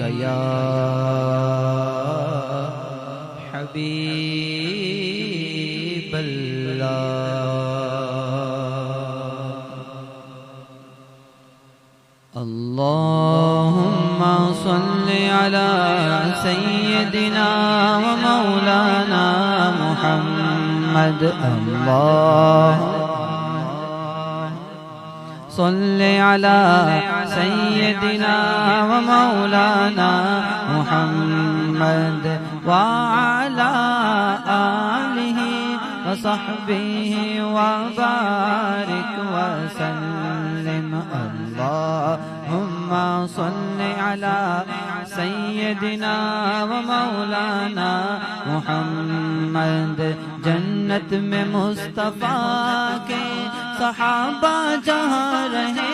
یا حبیب اللہ اللہم صل علی سیدنا و مولانا محمد صل علی سیدنا و مولانا محمد وعلی آلہ وصحبہ وبارک وسلم اللہم صل علی سیدنا و مولانا محمد جنت میں مصطفیٰ کے صحابہ جہاں رہے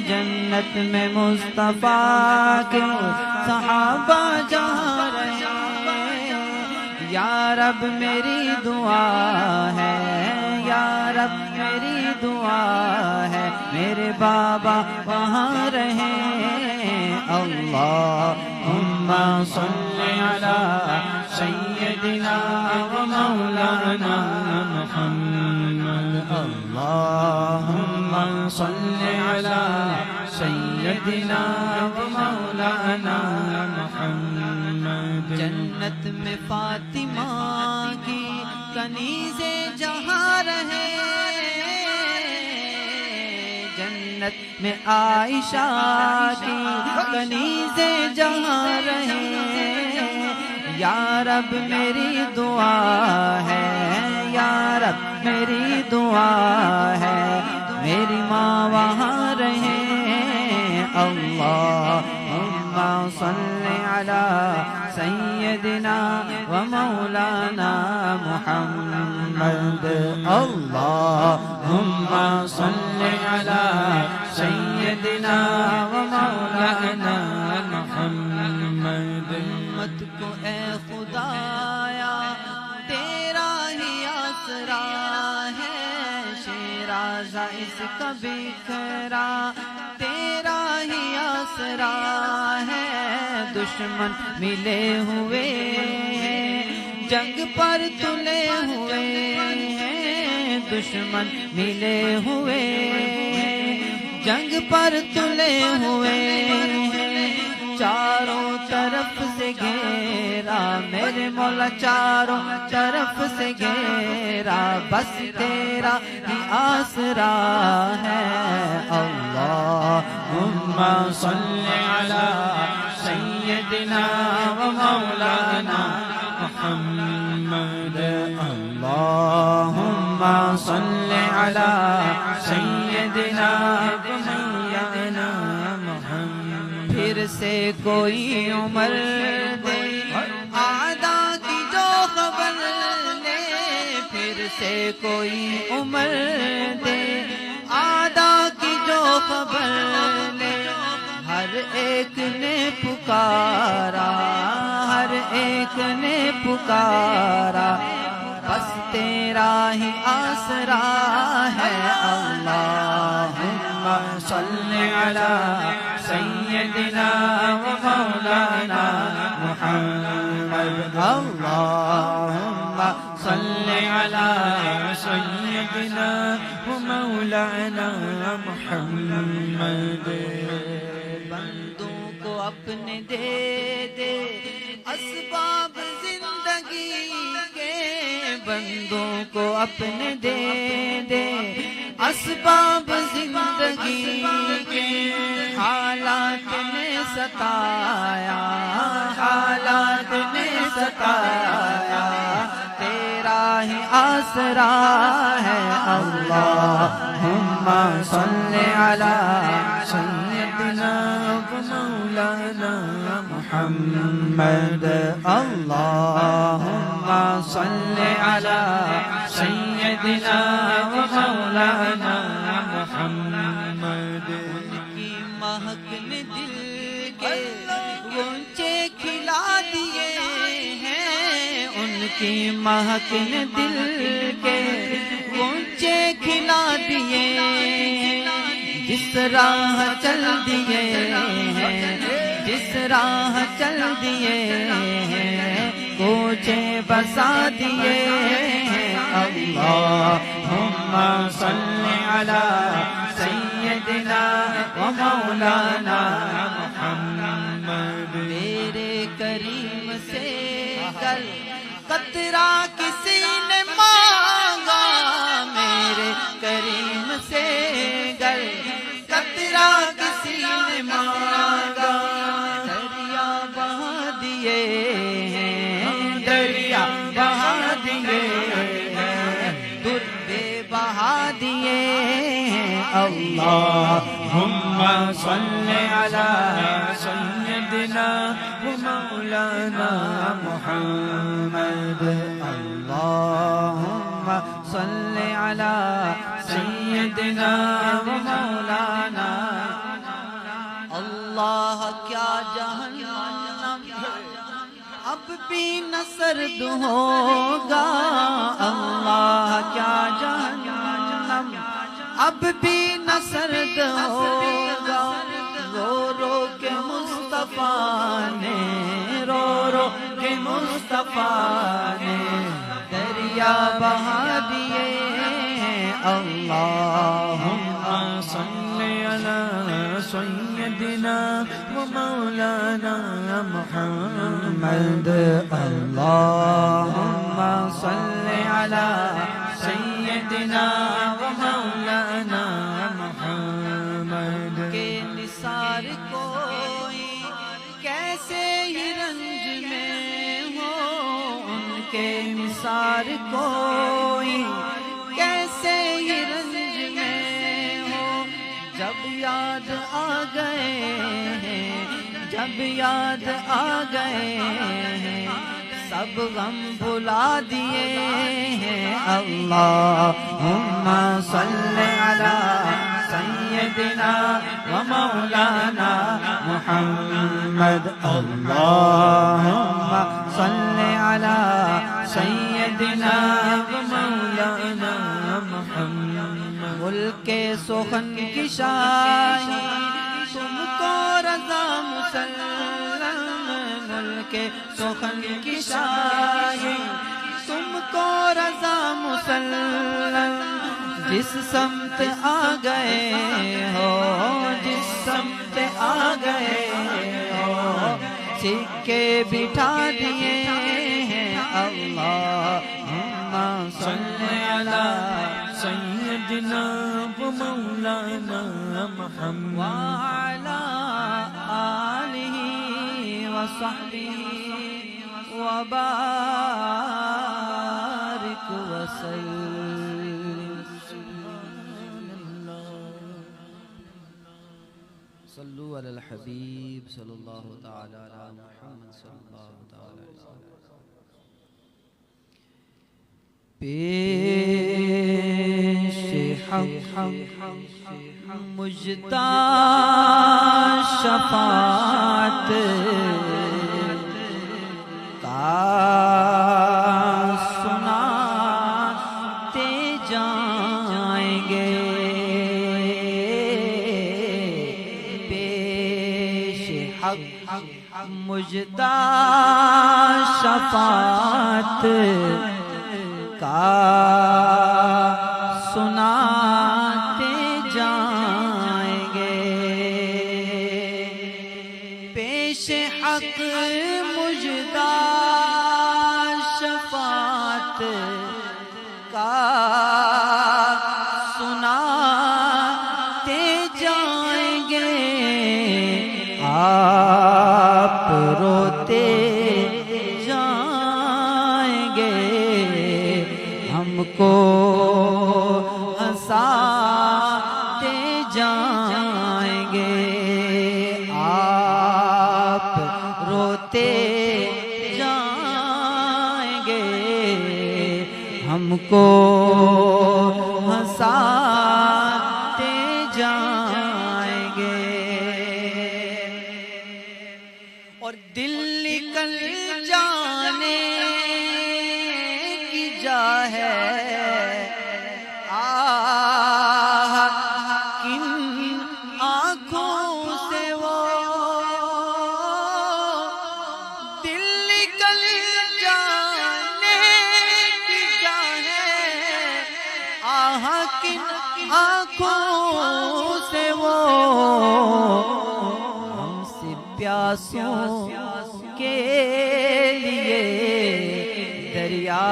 جنت میں مصطفیٰ کے صحابہ جہاں رہے یا رب میری دعا ہے یا رب میری دعا ہے میرے بابا وہاں رہے اللہم صل علی سیدنا و مولانا محمد اللہم صل علی سیدنا و مولانا محمد جنت میں فاطمہ کی کنیزیں جہاں رہے جنت میں عائشہ کی کنیزیں جہاں رہے یا رب میری دعا ہے یا رب میری دعا ہے میری ماں وہاں رہے اللہم صل علی سیدنا و مولانا محمد اللہم صل علی سیدنا و مولانا محمد امت کو اے خدایا تیرا ہی آسرا ہے شیرازہ اس کا بکھرا تیرا ہی آسرا ہے دشمن ملے ہوئے ہیں جنگ پر تلے ہوئے ہیں دشمن ملے ہوئے ہیں جنگ پر تلے ہوئے ہیں چاروں طرف سے گھیرا میرے مولا چاروں طرف سے گھیرا بس تیرا ہی آسرا ہے اللہم صل علی سیدنا و مولانا محمد اللہم صل علی سیدنا و مولانا محمد پھر سے کوئی عمر دے آدھا کی جو خبر لے پھر سے کوئی عمر دے آدھا کی جو خبر لے ہر ایک نے پکارا ہر ایک نے پکارا بس تیرا ہی آسرا ہے اللہم صل علی سیدنا و مولانا محمد اللہم صل علی سیدنا و مولانا محمد بندوں کو اپنے دے دے اسباب زندگی کے بندوں کو اپنے دے دے اسباب زندگی کے حالات نے ستایا حالات نے ستایا تیرا ہی آسرا ہے اللہم صل علی سیدنا و مولانا محمد اللہم صل علی سیدنا و مولانا محمد ان کی مہک نے دل کے غنچے کھلا دیے ہیں ان کی مہک نے دل کے غنچے کھلا دیے ہیں جس راہ چل دیے ہیں جس راہ چل دیے ہیں کوچے بسا دیے ہیں اللہم صلی علی سیدنا و مولانا محمد میرے کریم سے کل قطرہ کسی نے مانگا میرے کریم سے گل قطرہ کسی نے مانگا دریا بہا دیے ہیں دریا بہا دیے ہیں دربے بہا دیے ہیں اللہم صلی علی سیدنا و مولانا محمد اللہم صلی علی سیدنا و مولانا اللہ کیا جہنم اب بھی نہ سرد ہوگا اللہ کیا جہنم اب بھی نہ سرد ہوگا رو رو کے مصطفیٰ نے رو رو کے مصطفیٰ نے دریا بہا دیے ہیں اللہم صلی علی سیدنا و مولانا محمد اللہم صلی علی سیدنا و مولانا محمد کے نثار کوئی کیسے ہی رنج میں ہو ان کے نثار کوئی کیسے ہی رنج میں ہو جب یاد آ گئے ہیں جب یاد آ گئے ہیں سب غم بھلا دیے ہیں اللہم صلی علی سیدنا و مولانا محمد اللہم صلی علی سیدنا و مولانا محمد ملک سخن کی شاہی تم کو رضا مسلم ملک سخن کی شاہی تم کو رضا مسلم جس سمت آ گئے ہو جس سمت آ گئے ہو سکے بٹھا دیے ہیں اللہم صلی علی سیدنا و مولانا محمد وعلی آلہ وصحبہ وبارک وسلم صلو علی الحبیب صلی اللہ تعالی علی محمد صلی اللہ تعالی علیہ وسلم پیش حق مجدہ شفاعت کا سناتے جائیں گے پیش حق مجدہ شفاعت کا سناتے جائیں گے پیش حق مجدہ شفاعت کا سناتے جائیں گے آپ روتے جائیں گے ہم کو ہنساتے جائیں گے آپ روتے جائیں گے ہم کو ہنساتے جائیں گے اور دل نکل جانے کی جا ہے کن آنکھوں سے وہ جل جانے کی جا ہے، آہ کن آنکھوں سے وہ ہم سے پیاسوں کے لیے دریا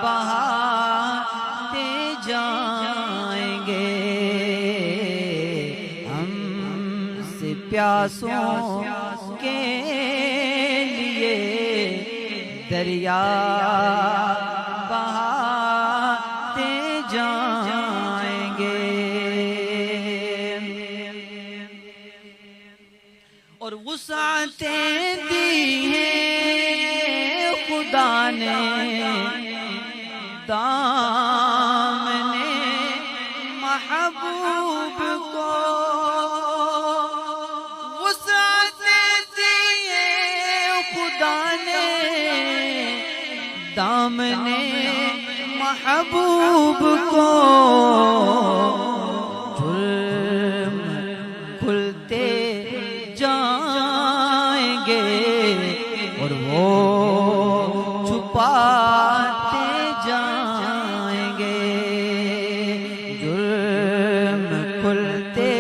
بہاتے جائیں گے، ہم سے پیاسوں کے لیے دریا بہاتے جائیں گے۔ اور وسعتیں دی ہیں خدا نے دامن محبوب کو، وسعتیں دی ہیں خدا نے دامن محبوب کو، جرم کھلتے جائیں گے اور وہ چھپاتے جائیں گے، جرم کھلتے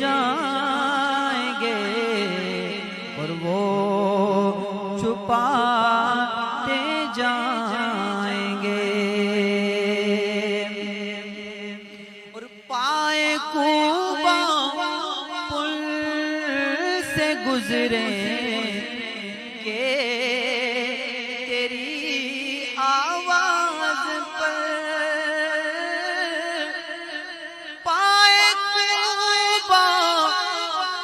جائیں گے اور وہ چھپاتے جائیں گے۔ اور پائے کوبا پل سے گزرے کہ تیری آواز پر، پائے کوبا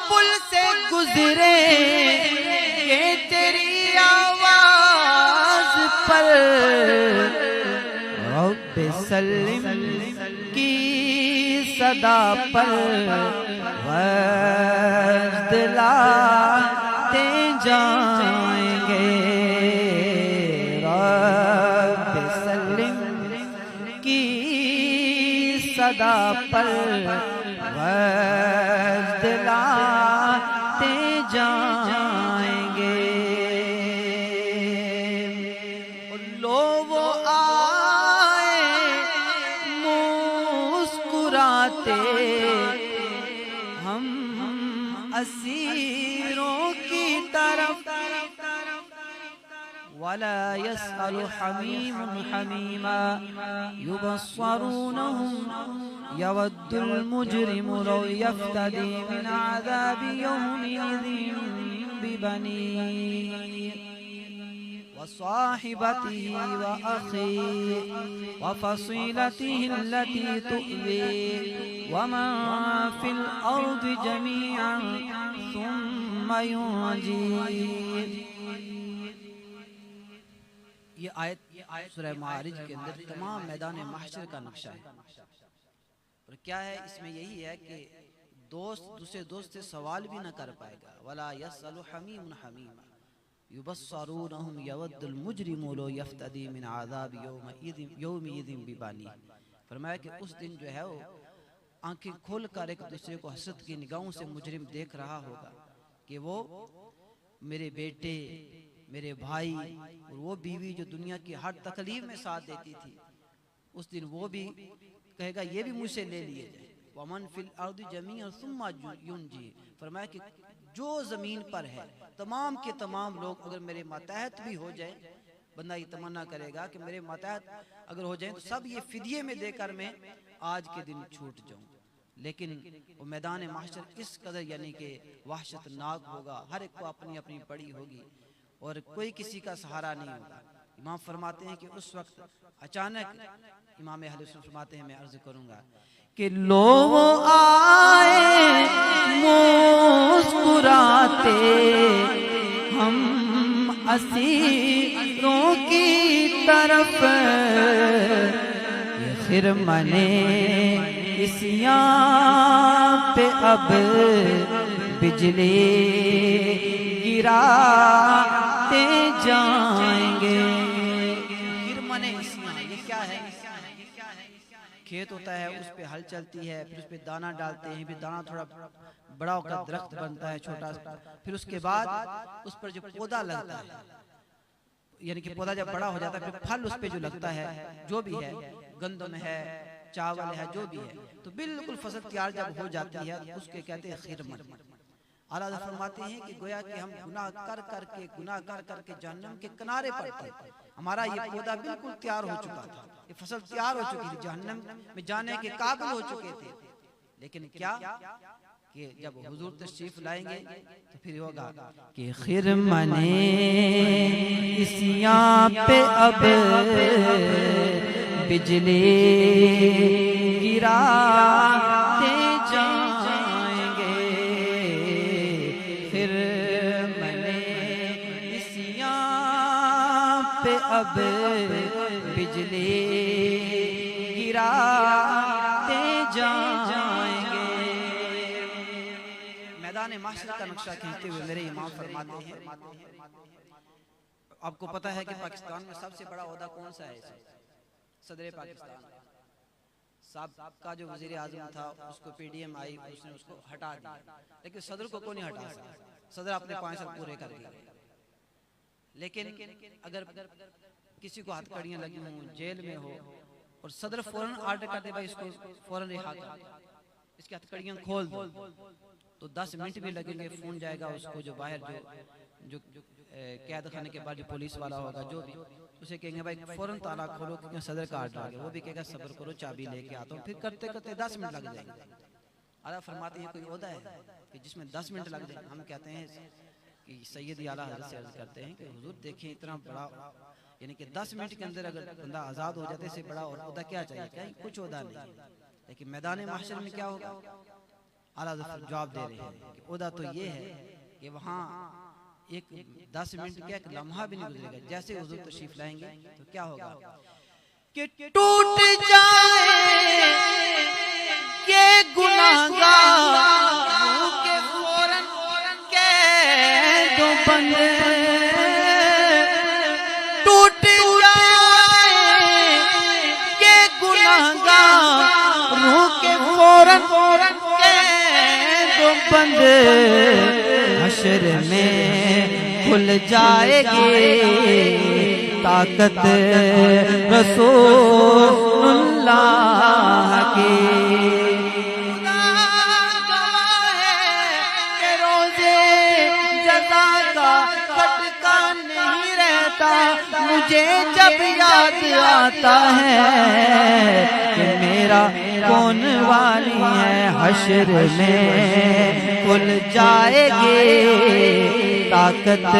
پل سے گزرے کہ تیری آواز پر، رب سلم کی صدا پر وجد لاتے جائیں گے، رب سلم کی صدا پر وجد لاتے جائیں گے۔ اور لو وہ آئے مسکراتے، ہم اسیروں کی طرف، ولا يسأل حميم حميما يبصرونهم يود المجرم لو يفتدي من عذاب يومئذ ببنيه وصاحبته وأخيه وفصيلته التي تؤويه ومن في الأرض جميعا ثم ينجيه۔ یہ آیت سورہ معارج کے اندر تمام میدان محشر کا نقشہ ہے، اور کیا ہے اس میں یہی ہے کہ دوست دوسرے دوست سے سوال بھی نہ کر پائے گا، ولا يسأل حمیم حمیما یبصرونہم یود المجرم لو یفتدی من عذاب یومئذ ببانیہ۔ فرمایا کہ اس دن جو ہے وہ آنکھیں کھول کر ایک دوسرے کو حسرت کی نگاہوں سے مجرم دیکھ رہا ہوگا کہ وہ میرے بیٹے، میرے بھائی اور وہ بیوی جو دنیا کی ہر تکلیف میں ساتھ دیتی تھی، اس دن وہ بھی کہے گا یہ بھی مجھ سے لے لیے جائے۔ وَمَنْ فِي الْأَرْضِ جَمِيعًا ثُمَّ يُنْجِي، فرمایا کہ جو زمین پر ہے تمام کے تمام لوگ اگر میرے ماتحت بھی ہو جائیں، بندہ یہ تمنا کرے گا کہ میرے ماتحت اگر ہو جائیں تو سب یہ فدیے میں دے کر میں آج کے دن چھوٹ جاؤں، لیکن وہ میدان محشر اس قدر یعنی کہ وحشت ناک ہوگا، ہر ایک کو اپنی اپنی پڑی ہوگی اور کوئی کسی کا سہارا نہیں ہوگا۔ امام فرماتے ہیں کہ اس وقت اچانک امام اہل سنت فرماتے ہیں، میں عرض کروں گا کہ لو آئے مسکراتے، ہم اسیروں کی طرف، یہ خرمنے اسیاں پہ اب بجلی گراتے جائیں گے۔ خرمن اسیاں یہ کیا ہے؟ کھیت ہوتا ہے، اس پہ ہل چلتی ہے، پھر اس پہ دانہ ڈالتے ہیں، پھر دانہ تھوڑا بڑا ہو کر درخت بنتا ہے چھوٹا سا، پھر اس کے بعد اس پر جو پودا لگتا ہے، یعنی کہ پودا جب بڑا ہو جاتا ہے پھر پھل اس پہ جو لگتا ہے، جو بھی ہے گندم ہے، چاول ہے، جو بھی ہے، تو بالکل فصل تیار جب ہو جاتی ہے اس کے کہتے ہیں خرمن۔ اعلیٰ حضرت فرماتے ہیں کہ گویا کہ ہم گناہ کر کر کے جہنم کے کنارے پر تھے، ہمارا یہ پودا بالکل تیار ہو چکا تھا، یہ فصل تیار ہو چکی تھی، جہنم میں جانے کے قابل ہو چکے تھے، لیکن کیا کہ جب حضور تشریف لائیں گے تو پھر ہوگا کہ خرمن اسیاں پہ اب بجلی گراتے جائیں گے، خرمن اسیاں پہ اب بجلی گراتے جائیں گے۔ میدان محشر کا نقشہ کھینچتے ہوئے میرے امام فرماتے ہیں، آپ کو پتہ ہے کہ پاکستان میں سب سے بڑا عہدہ کون سا ہے؟ صدر پاکستان صاحب کا جو وزیر اعظم تھا، اس کو پی ڈی ایم آئی، اس نے اس کو ہٹا دیا، لیکن صدر کو کون نہیں ہٹا سکتا، صدر اپنے 5 سال پورے کر گیا۔ لیکن اگر کسی کو ہاتھ کڑیاں لگی ہوں، جیل میں ہو، اور صدر فوراً آرڈر کر دے بھائی اس کو فوراً رہا کر، اس کی ہاتھ کڑیاں کھول دو، تو 10 منٹ بھی لگیں گے، فون جائے گا اس کو، جو باہر جو قید خانے کے بعد جو پولیس والا ہوگا، جو بھی اسے کہیں گے بھائی فوراً تالا کھولو کیونکہ صدر کا آرڈر آ گیا، وہ بھی کہے گا صبر کرو چابی لے کے آتا ہوں، پھر کرتے کرتے 10 منٹ لگ جائیں گے۔ اعلیٰ فرماتے ہیں کوئی عہدہ ہے کہ جس میں 10 منٹ لگ جائیں؟ ہم کہتے ہیں کہ سید اعلیٰ حضرت سے عرض کرتے ہیں کہ حضور دیکھیں اتنا بڑا، یعنی کہ 10 منٹ کے اندر اگر بندہ آزاد ہو جاتے سے بڑا عہدہ کیا چاہیے؟ کیا کچھ عہدہ نہیں، لیکن میدان محشر میں کیا ہوگا؟ اعلیٰ حضرت جواب دے رہے ہیں کہ عہدہ تو یہ ہے کہ وہاں ایک 10 منٹ کا ایک لمحہ بھی نہیں گزرے گا، جیسے حضور تشریف لائیں گے تو کیا ہوگا کہ ٹوٹ جائے یہ گناہگار کہ فوراً کہہ دو بند، ٹوٹ جائے یہ گناہگار روح کے فوراً کہہ دو بند، حشر میں کھل جائے گی طاقت رسول اللہ کی۔ کہ روزے جزا کا کھٹکا نہیں رہتا، مجھے جب یاد آتا ہے کہ میرا کون والی ہے، حشر میں کھل جائے گی طاقت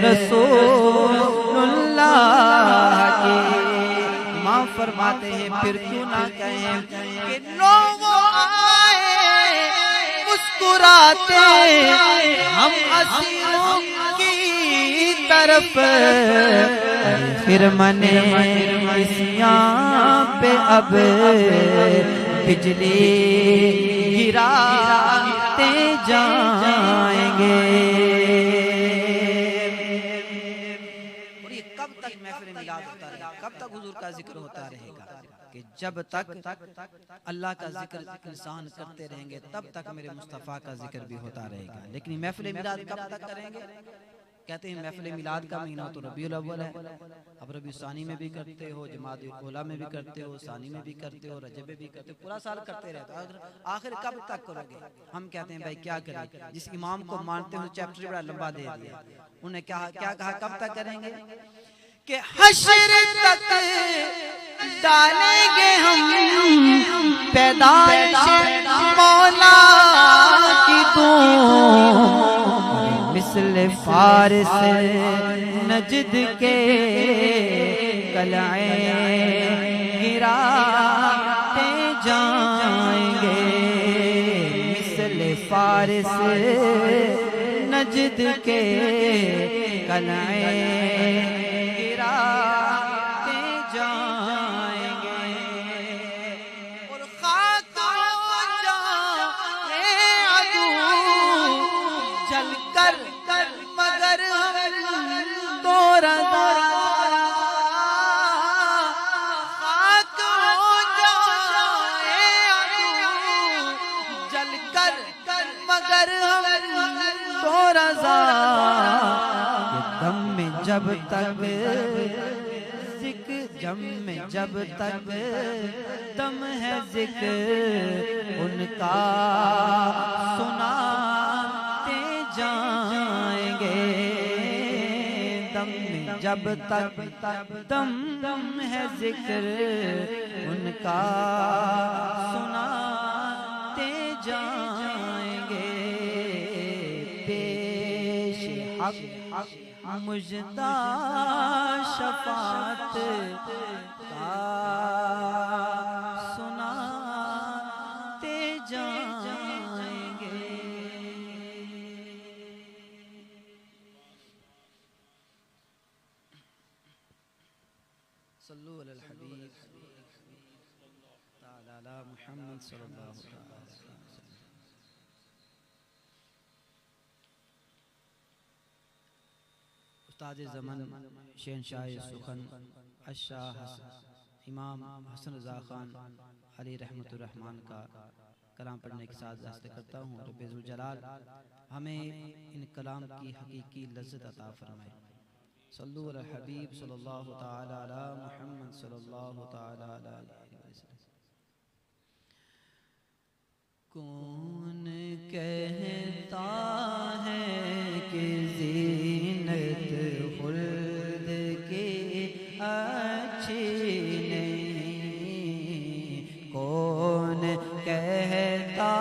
رسول اللہ کی۔ امام فرماتے ہیں پھر کیوں نہ کہیں کہ لوگ آئے مسکراتے ہم اسیروں کی طرف، خرمن اسیاں پہ اب بجلی گراتے جائیں گے۔ اور یہ کب تک محفل میلاد ہوتا رہے گا، کب تک حضور کا ذکر ہوتا رہے گا؟ کہ جب تک اللہ کا ذکر انسان کرتے رہیں گے تب تک میرے مصطفیٰ کا ذکر بھی ہوتا رہے گا۔ لیکن محفل میلاد کب تک کریں گے؟ کہتے ہیں محفل میلاد کا مہینہ تو ربیع الاول ہے، اب ربیع ثانی میں بھی کرتے ہو، جمادی الاولیٰ میں بھی کرتے ہو، ثانی میں بھی کرتے ہو، رجب میں بھی کرتے ہو، پورا سال کرتے رہتے ہو، آخر کب تک کرو گے؟ ہم کہتے ہیں بھائی کیا کریں، جس امام کو مانتے ہو چیپٹر بڑا لمبا دے دیا، انہوں نے کیا کہا کب تک کریں گے؟ کہ حشر تک ڈالیں گے ہم پیدائش مولا کی دوں، مثل فارس نجد کے قلعے گراتے جائیں گے، مثل فارس نجد کے قلعے گراتے جائیں گے، اور خاک ہو جائے عدو جل کر مگر ہم تو رضا، خاک ہو جائے میں جب تک ذکر، جم میں جب تک دم ہے ذکر ان کا سناتے جائیں گے، دم میں جب تک دم ہے ذکر ان کا سناتے جائیں گے، پیش حق مجدہ شفاعت کا سناتے جائیں گے۔ صلو علی الحبیب تعالی علی محمد صلی اللہ علیہ وسلم۔ استاد زمن شہنشاہ سخن الشاہ امام حسن رضا خان علی رحمت الرحمن کا کلام پڑھنے کے ساتھ دعا کرتا ہوں، رب ذوالجلال ہمیں ان کلام کی حقیقی لذت عطا فرمائے۔ صلو علی الحبیب صلی اللہ تعالی علی محمد صلی اللہ تعالی علیہ وسلم۔ کون کہتا ہے کہ زینت خلد کی اچھی نہیں، کون کہتا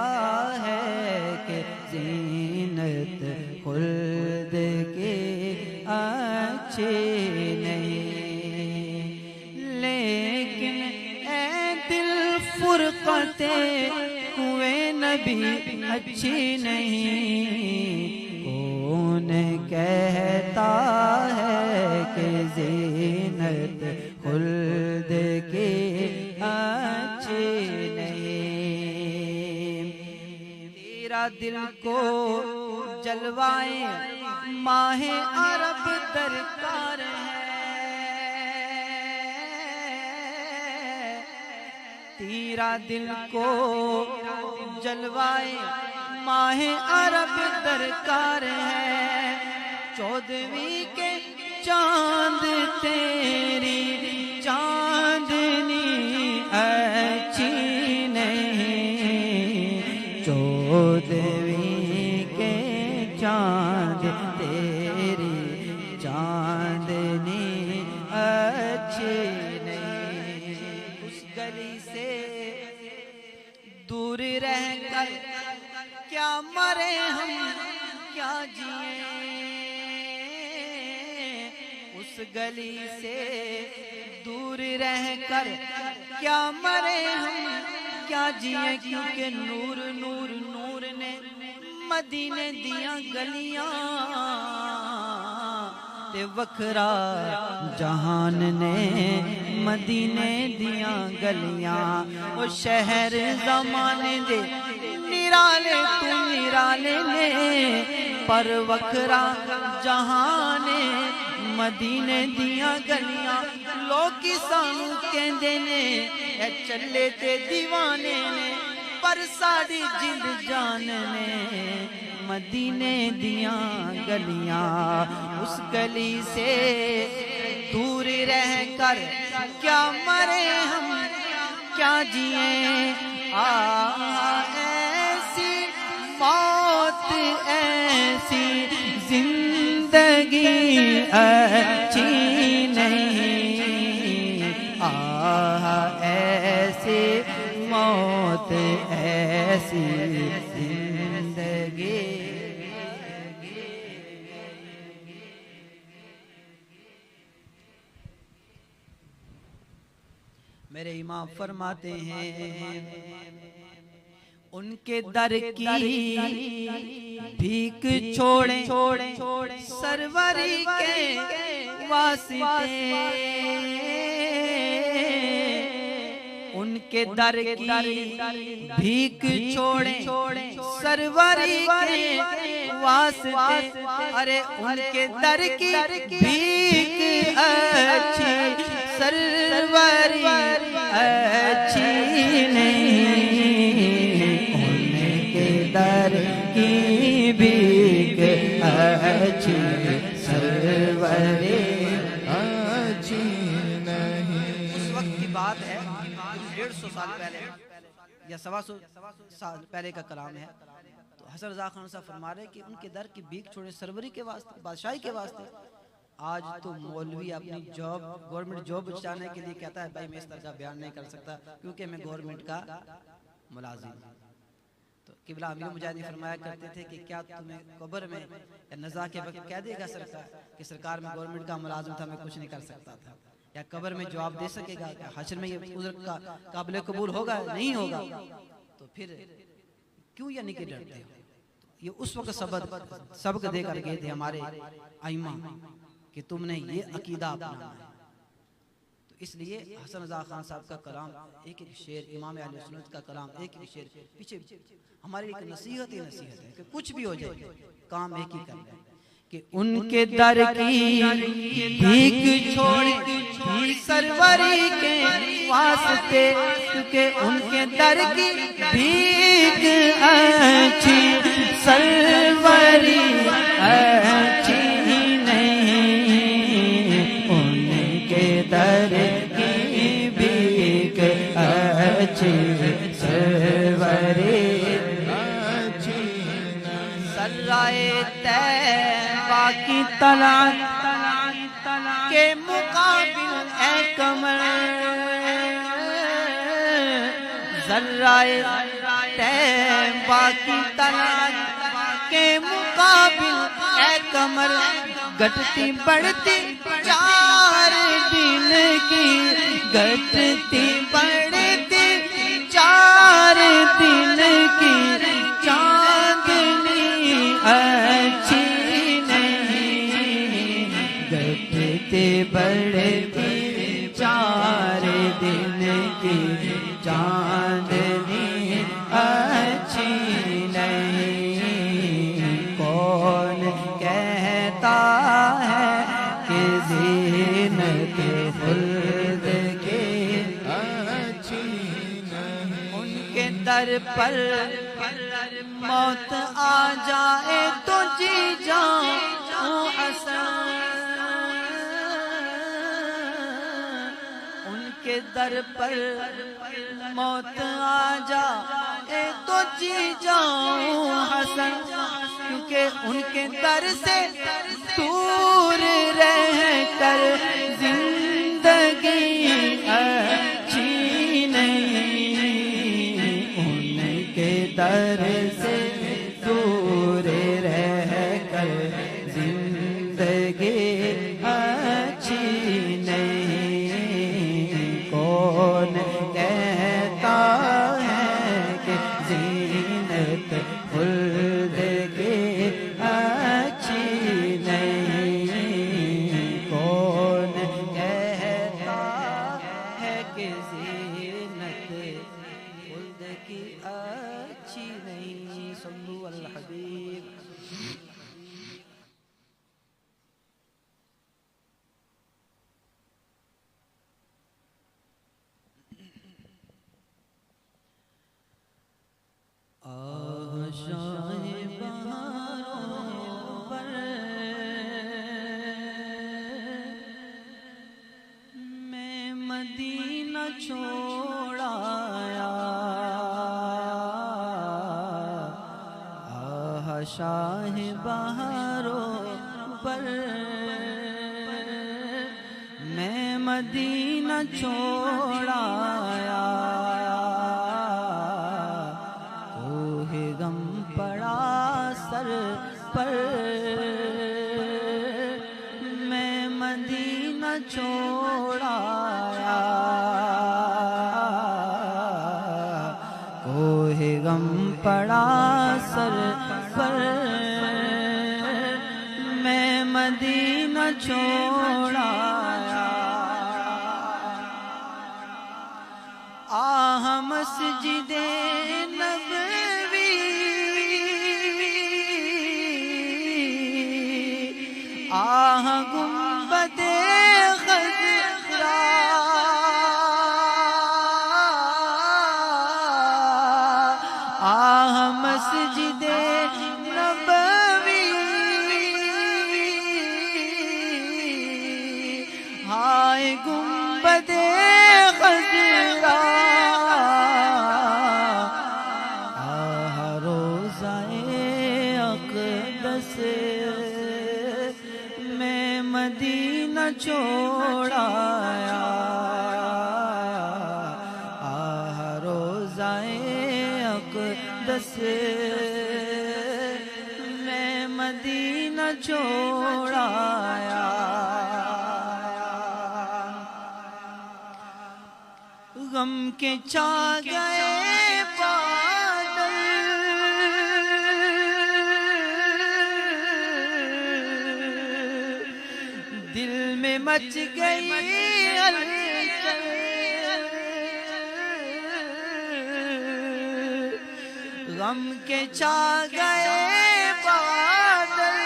ہے کہ زینت خلد کی اچھی نہیں، لیکن اے دل فرقتے ہوئے نبی اچھی نہیں، کون کہتا ہے کہ زینت خلد کی اچھی نہیں، تیرا دل کو جلوائے ماہ عرب درکار ہے، تیرا دل کو جلوائے ماہ عرب درکار ہے، چودھویں کے چاند تیری چاندنی اچھی نہیں، چودھویں کے چاند تیری چاندنی اچھی نہیں، اس گلی سے دور رہ کر کیا مرے ہم کیا جئیں، اس گلی سے دور رہ کر کیا مرے ہم کیا جئیں، کیونکہ نور نور نور نے مدینے دیا گلیاں، تے وکھرا جہان نے مدینے دیا گلیاں، وہ شہر زمانے دے نرالے تو نرالے نے، پر وکھرا جہان مدینے دیا گلیاں، لوگ سانو کہندے نے اے چلے تے دیوانے نے، پر ساڑی جند جان نے مدینے دیا گلیاں، اس گلی سے دور رہ کر کیا مرے ہم کیا جئیں، ایسی موت ایسی زندگی اچھی نہیں، ایسی موت ایسی زندگی۔ میرے امام فرماتے ہیں ان کے در کی بھیک چھوڑیں سروری کے واسطے، ان کے در کی بھیک چھوڑیں سروری کے واسطے، ارے ان کے در کی بھیک اچھی سروری اچھی نہیں، ان کے در کی بھیک اچھی سرورے اچھی نہیں. اس وقت کی بات ہے 150 سال پہلے یا 125 سال پہلے کا کلام ہے. تو حسن رضا خان صاحب فرما رہے کہ ان کے در کی بھیک چھوڑے سروری کے واسطے، بادشاہی کے واسطے. آج تو مولوی اپنی جاب گورنمنٹ جاب بچانے کے لیے کہتا ہے بھائی میں اس طرح کا بیان نہیں کر سکتا کیونکہ میں گورنمنٹ کا ملازم ہوں. تو قبلہ امیر مجاہدین فرمایا کرتے تھے کہ کیا تمہیں قبر میں یا نزا کے وقت کہہ دے گا سرکار کہ سرکار میں گورنمنٹ کا ملازم تھا، میں کچھ نہیں کر سکتا تھا؟ یا قبر میں جواب دے سکے گا کہ حشر میں یہ عذر کا قابل قبول ہوگا؟ نہیں ہوگا. تو پھر کیوں یعنی کہ ڈرتے ہو؟ یہ اس وقت سبق دے کر گئے تھے ہمارے ائمہ کہ تم نے یہ عقیدہ اپنانا ہے. تو اس لیے حسن رضا خان صاحب کا کلام ایک ایک شعر، امام اہل سنت کا کلام ایک ایک شعر پیچھے ہماری ایک نصیحت ہی نصیحت ہے کہ کچھ بھی ہو جائے کام ایک ہی کرنا ہے کہ ان کے در کی بھیک چھوڑ سروری کے واسطے، کیونکہ ان کے در کی بھیک اچھی سروری اچھی نہیں، ان کے در کی بھیک اچھی سروری سرائے طیبہ کی طلعت کے مقابل اے قمر، ذرائے طیبہ کی طلعت کے مقابل اے قمر، گھٹتی بڑھتی 4 دن کی، گھٹتی بڑھتی 4 دن کی چاندنی اچھی نہیں، گھٹتے بڑھتی 4 دن کی چاندنی اچھی نہیں. کون کہتا ہے کہ زینت خلد کی اچھی نہیں. ان کے در پر موت آ جائے تو جی جاؤں حسن، ان کے در پر موت آ جائے تو جی جاؤں حسن، کیونکہ ان کے در سے دور رہ کر زندگی اچھی نہیں، ان کے در سے دور رہ کر زندگی اچھی نہیں. کون کہتا ہے کہ زینت خلد کی اچھی نہیں، کون کہتا ہے کہ زینت خلد کی اچھی نہیں. صلو علی الحبیب. میں مدینہ چھوڑ آیا، آہ شاہ بہاروں پر، میں مدینہ چھوڑ آیا، کوہ غم پڑا سر پر، میں مدینہ چھوڑ آیا، کوہ غم پڑا سر پر، میں مدینہ چھوڑ آیا. آہ مسجد نبوی، آہ گنبد خضرا، آہ مسجد نبوی، سے میں مدینہ چھوڑ آیا روضائے اقدس سے میں مدینہ چھوڑ آیا غم کے چھا گئے بادل دل میں مچ گئی ہلچل غم کے چھا گئے بادل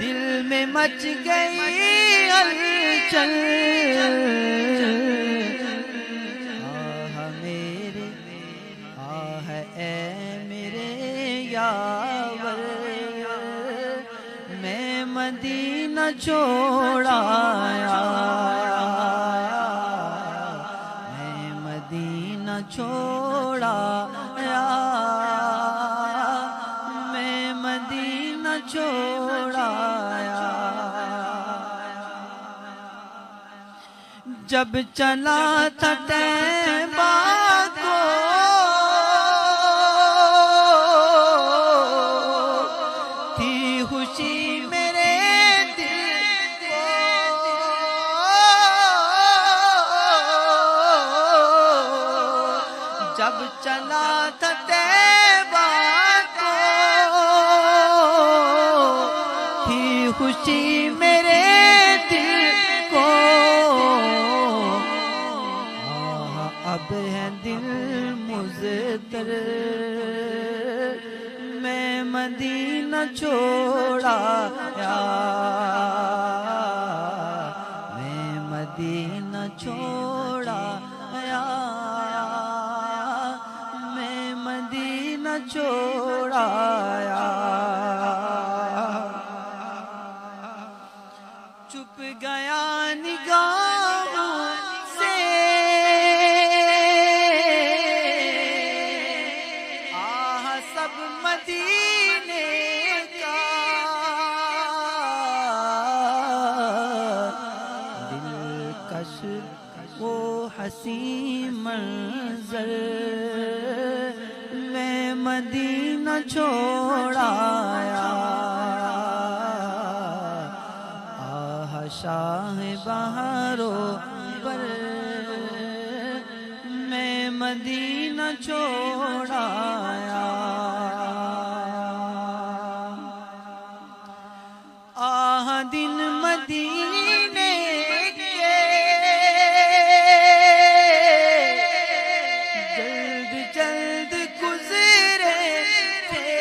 دل میں مچ گئی ہلچل آہ میرے آہ اے میرے یاور میں مدینہ چھوڑ آیا میں مدینہ چھوڑ آیا میں مدینہ چھوڑ آیا جب چلا تھا طیبہ کو تھی خوشی میرے دل کو جب چلا تھا طیبہ کو تھی خوشی میرے دل کو اب ہے دل مضطر میں مدینہ چھوڑ آیا میں مدینہ چھوڑ آیا میں مدینہ چھوڑ آیا چھپ گیا نگاہوں سے آہ سب مدینے کا دلکش وہ حسین منظر میں مدینہ چھوڑ آیا شاہ بہاروں پر میں مدینہ چھوڑ آیا آہ دن مدینے کے جلد جلد گزرے تھے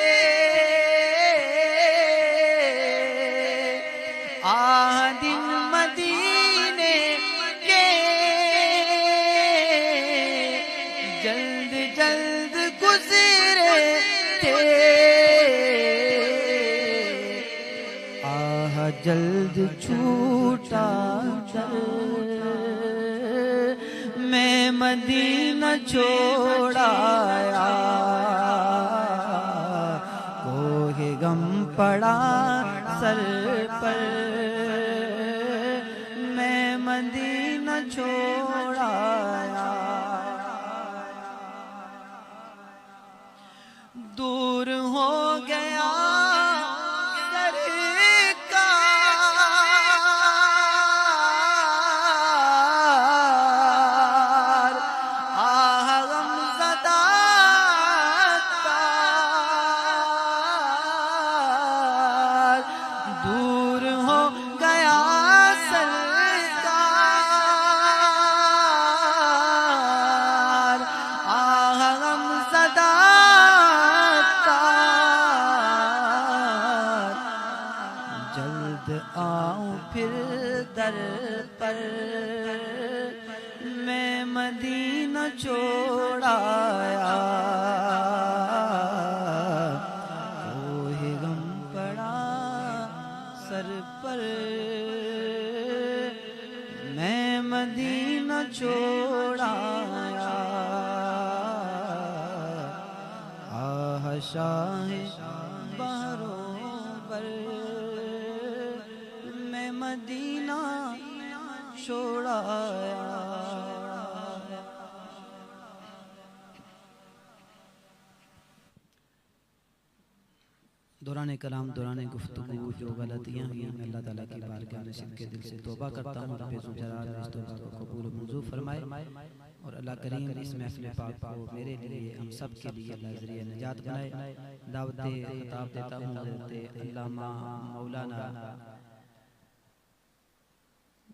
آہ دن مدینے کے جلد جلد گزرے تھے آہ جلد چھوٹا چل میں مدینہ چھوڑ آیا کوہ غم پڑا سر پر میں مدینہ چھوڑ آیا دور ہو گیا سرکار آہ غمزدہ تار دور ہو گیا سرکار آہ غمزدہ تار شاہ بہروں پر میں مدینہ چھوڑ آیا دوران کلام دوران گفتگو جو غلطیاں ہوئی میں اللہ تعالیٰ کی بارگاہ میں صدقے دل سے توبہ کرتا ہوں رب ذوالجلال اس توبہ کو قبول و منظور فرمائے اور اللہ کریم اس محفل پاک کو میرے لیے ہم سب کے لیے اللہ ذریعہ نجات بنائے دعوت خطاب دیتا ہوں حضرت علامہ مولانا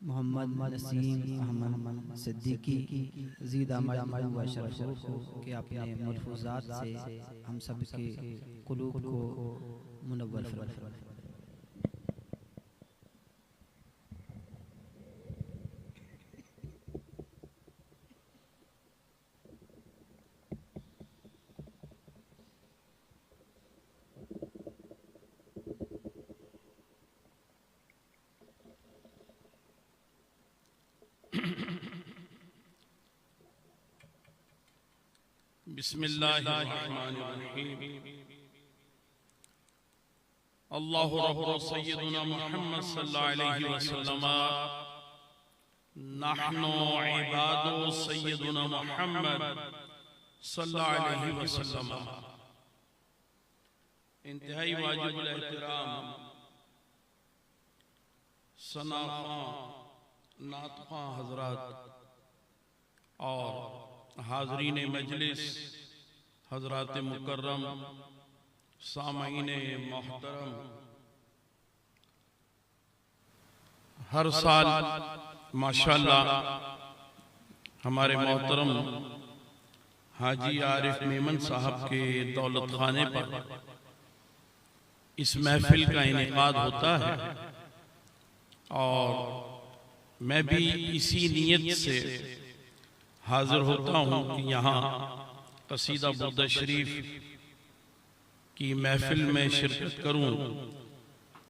محمد نسیم احمد صدیقی زیدہ مجمع و شرف کو کہ اپنے ملفوظات سے ہم سب کے قلوب کو منور فرمائے بسم اللہ الرحمن الرحیم اللہ رب سیدنا محمد صلی اللہ علیہ وسلم نحن عباد سیدنا محمد صلی اللہ علیہ وسلم انتہائی واجب الاحترام ثناخواں نعتخواں حضرات اور حاضرین مجلس حضرات مکرم سامعین محترم ہر سال ماشاءاللہ ہمارے محترم حاجی عارف میمن صاحب کے دولت خانے پر اس محفل کا انعقاد ہوتا ہے اور میں بھی اسی نیت سے حاضر ہوتا ہوں کہ یہاں قصیدہ برد شریف کی محفل میں شرکت کروں